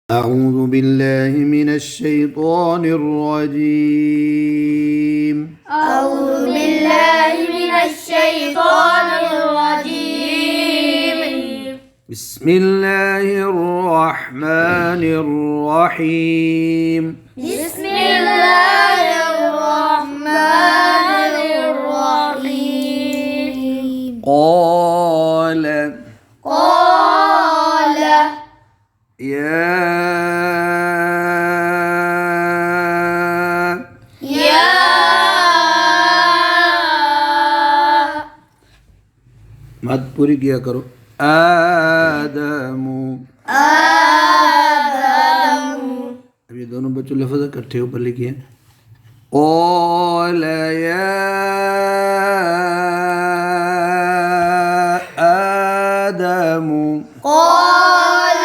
أعوذ بالله من الشيطان الرجيم. أعوذ بالله من الشيطان الرجيم. بسم الله الرحمن الرحيم. بسم الله الرحمن الرحيم. قال يا मत पूरी किया करो। आदमु अब ये दोनों बच्चों लफ्ज़ इकट्ठे ऊपर लिखिए। قال يا آدم قال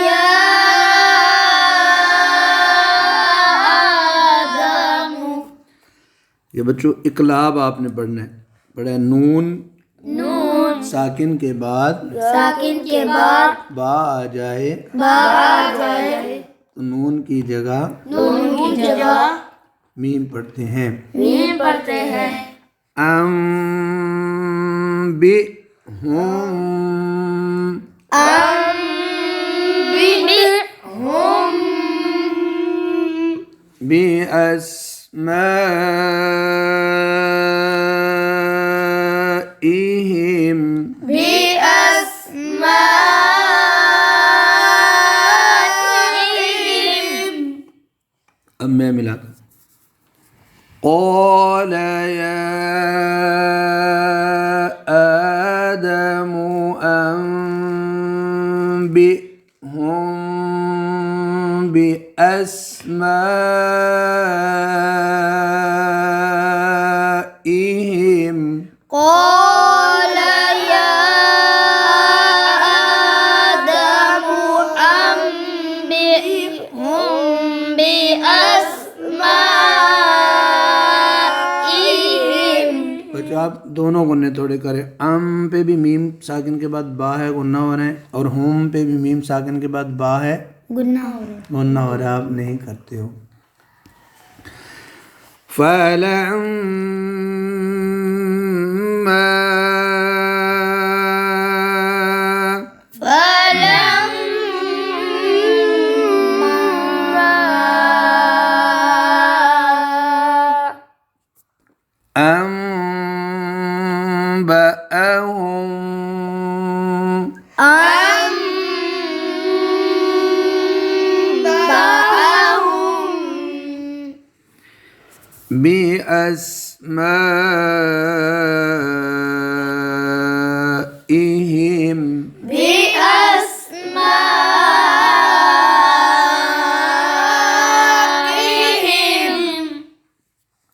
يا آदम। ये बच्चों इकलाब आपने पढ़ना है। पढ़ा है नून साकिन के बाद बा आ जाए तो नून की जगह मीम पढ़ते हैं। अम बि हुम बि अस्माइहिम अब मैं मिलाता हूँ। قال يا آدم أنبئهم بأسمائهم قال يا آدم أنبئهم بأسمائهم। बच्चों आप दोनों गुन्ने थोड़े करें। अम पे भी मीम साकिन के बाद बा है गुन्ना हो रहा है और होम पे भी मीम साकिन के बाद बा है गुन्ना हो रहा है। आप नहीं करते हो। फलम्मा أنبأهم بأسمائهم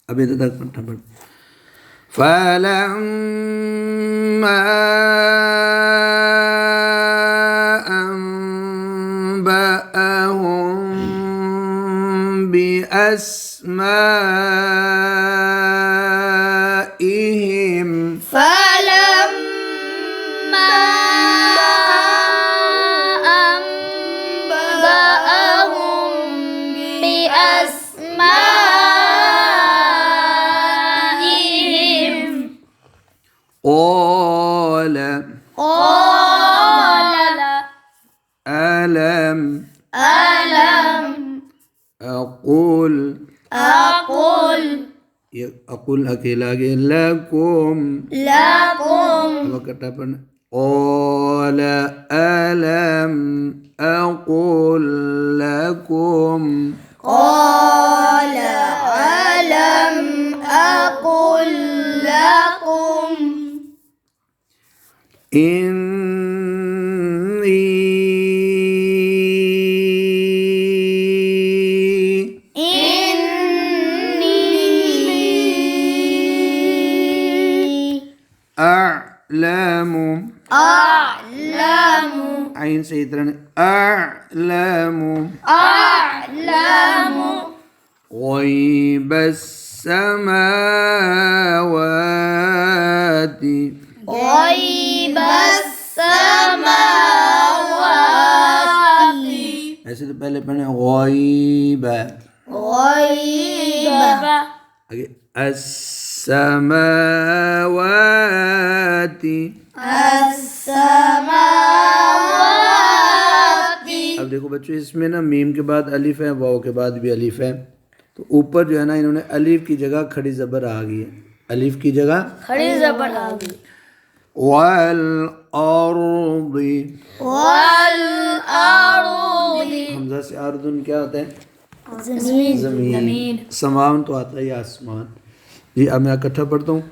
अभी तो तक पढ़ना पड़। फलम्मा أنبأهم بأسمائهم قال ألم أقول ये अकुल अकेला के लकुम अब कटा पढ़ना। قال ألم أقل لكم قال ألم أقل لكم أعلم عين سيدنا أعلم غيب السماوات غيب السماوات ऐसे तो पहले पढ़े गॉइब, غيب आगे अस्समावाति। السماوات अब देखो बच्चों इसमें ना मीम के बाद अलिफ है, वाव के बाद भी अलिफ है, तो ऊपर जो है ना इन्होंने अलिफ की जगह खड़ी ज़बर आ गई है, अलिफ की जगह खड़ी ज़बर आ गई। वल अर्दी, والأرض हमजा से अर्दुन क्या होता है? ज़मीन ज़मीन। समान तो आता है ये आसमान। जी अब मैं इकट्ठा पढ़ता हूँ।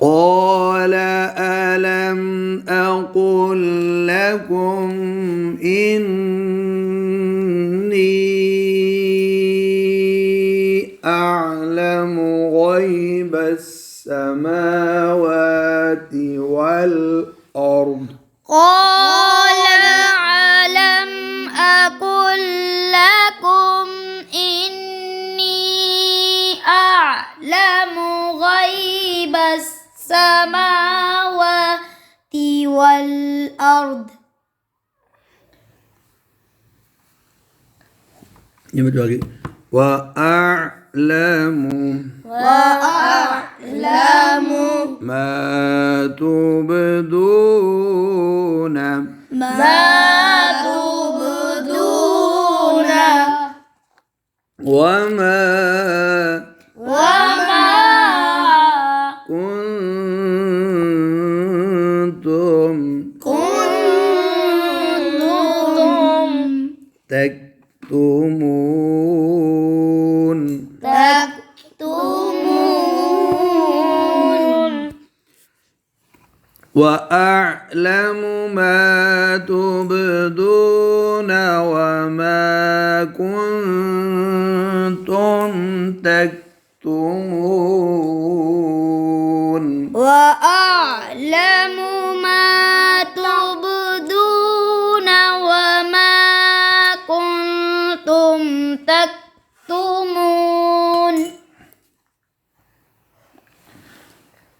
قال ألم أقل لكم إني أعلم غيب السماوات والأرض قال ألم أقل لكم إني أعلم غيب السماوات والأرض ये बच्चों आगे وأعلم وأعلم ما تبدون ما تبدون وما وما كنتم كنتم تكتمون تكتمون وأعلم ما تبدون وما كنتم تكتمون وأعلم ما تبدون وما كنتم تكتمون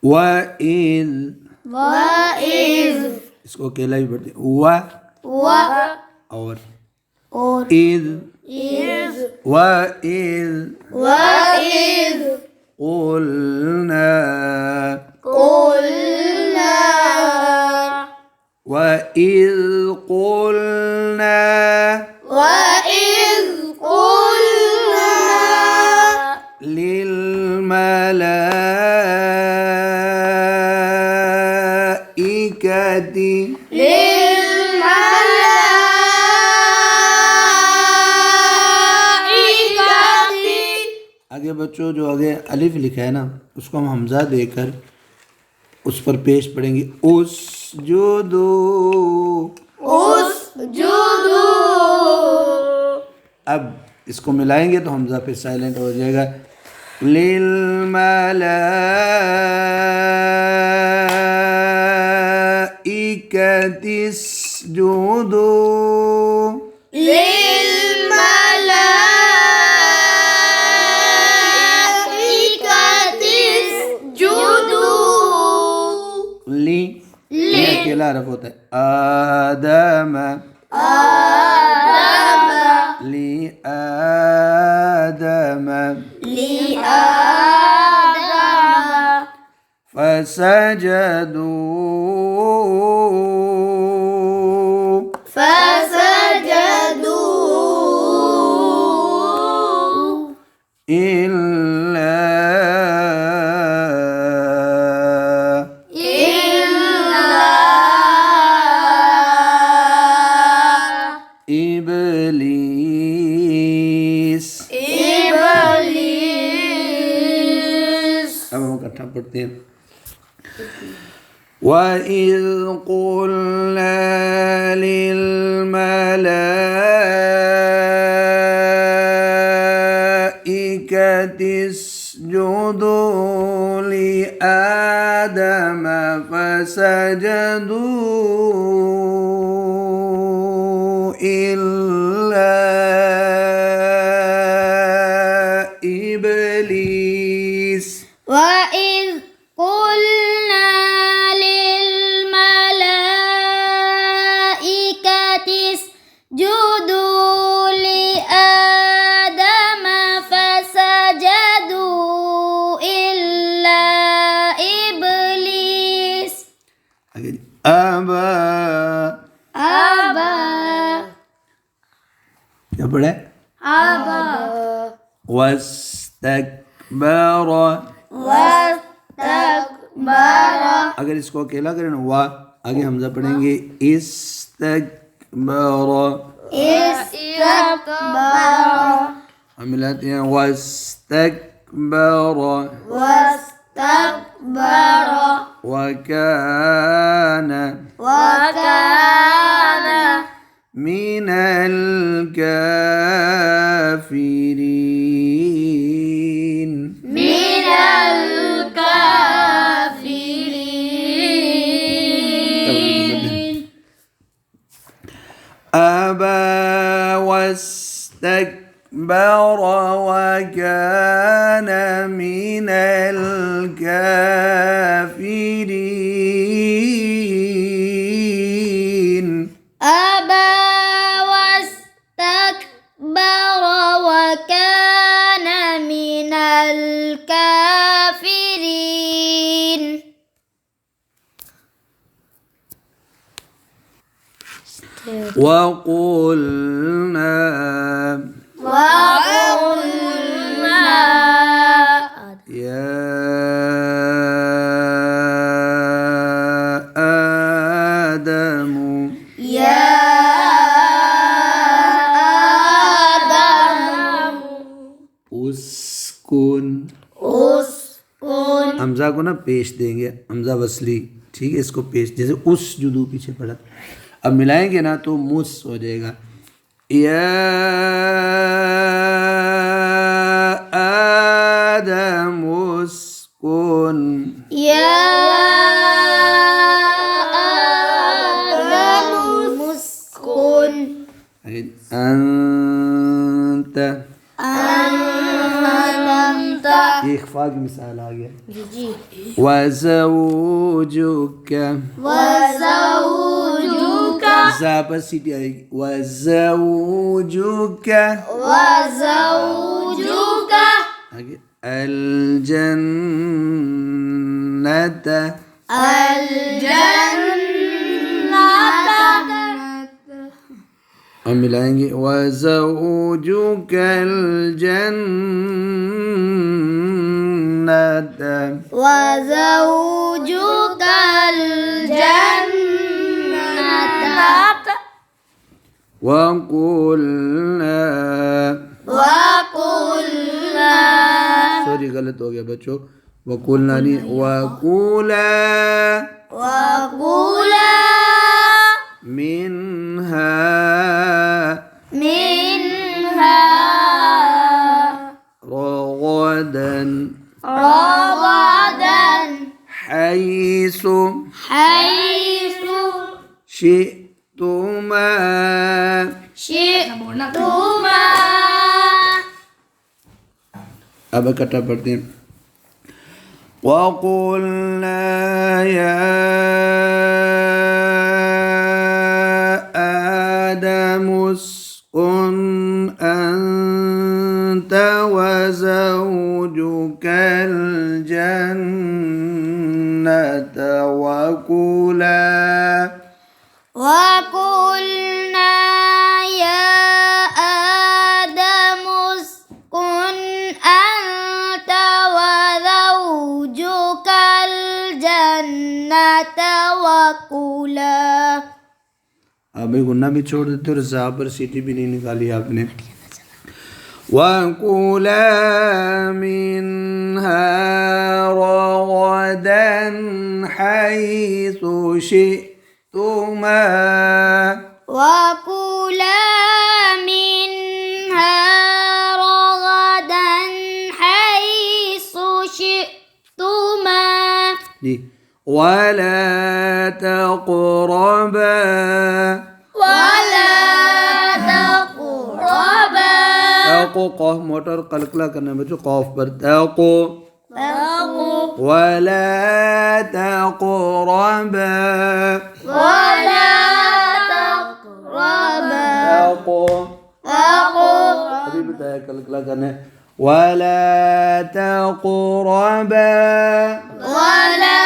وإذ وإذ इसको अकेला भी पढ़ते और إذ وإذ قلنا وإذ قلنا للملائكة आगे बच्चों जो आगे अलिफ लिखा है ना उसको हम हमजा देकर उस पर पेश पढ़ेंगे उस जो दो। अब इसको मिलाएंगे तो हमजा पे साइलेंट हो जाएगा लिल मलाइकतिस जुदू ली अकेला हरफ होता है आदम ली आदम फसजदू इल्ला इबलीस। अब हम इकट्ठा पढ़ते हैं وَإِذْ قُلْنَا لِلْمَلَائِكَةِ اسْجُدُوا لِآدَمَ فسجدوا إلا إبليس وإذ قلنا للملائكة اسجدوا لآدم فسجدوا إلا إبليس أبى أبى क्या पढ़े أبى वस्तकबर واستكبر अगर इसको अकेला करें ना वाह आगे हमजा पढ़ेंगे इस्तकबर استكبر हम मिलाते हैं वस्तकबर واستكبر वकान وكان من الكافرين من الكافرين أبى واستكبر وكان من الكافرين أبى واستكبر وكان من الكافرين وقلنا يا آدم يا آدم उस्कुन اسكن हमजा को ना पेश देंगे हमजा वसली ठीक है इसको पेश जैसे उस जुदू पीछे पड़ा अब मिलाएंगे ना तो मुस हो जाएगा या आदम उस्कुन يا آدم اسكن अंत أنت ये इख्फा की मिसाल आ गया वज़ौजुक وزوجك ज़ा पर सीटी आएगी वज़ौजुक وزوجك आगे الجنة الجنة हम मिलाएंगे वज़ौजुक الجنة وزوجك الجنة वक़ुलना وقلنا सॉरी गलत हो गया बच्चों वक़ुलना नहीं वक़ुला وقولا منها منها رغدا رغدا حيث حيث شئتما شئتما अब इकट्ठा पढ़ते हैं وقلنا يا آدم اسكن أنت وزوجك الجنة وقلنا يا آدم اسكن أنت وزوجك الجنة وكلا अब ये गुन्ना भी छोड़ देते और ज़ा पर सीटी भी नहीं निकाली आपने وكلا منها رغدا حيث شئتما وكلا منها رغدا حيث شئتما जी ولا تقربا ولا تقربا ताको कौफ मोटर कलकला करना बच्चों कौफ पर ताको वला तक़रबा ولا تقربا अभी बताया कलकला करने वला तक़रबा ولا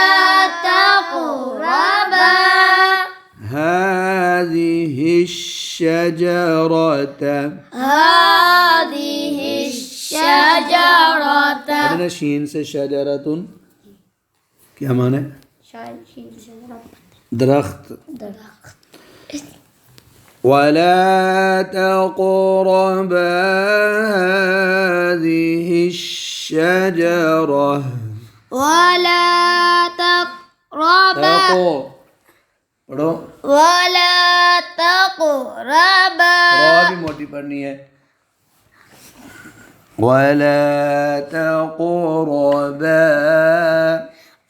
تقربا هذه الشجرة هذه الشجرة अरे शीन से शजरतुन क्या माने दरख्त ولا تقربا هذه الشجرة ولا تقربا पढ़ो ولا تقربا भी मोटी पढ़नी है ولا تقربا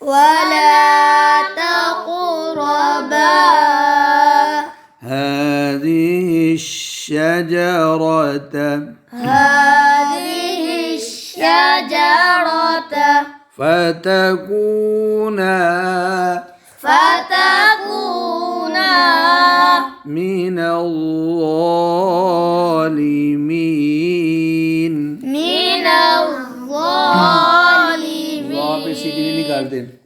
ولا تقربا هذه الشجرة هذه الشجرة فتكونا من الظالمين من الظالمين वहाँ पे सीधी नहीं निकालते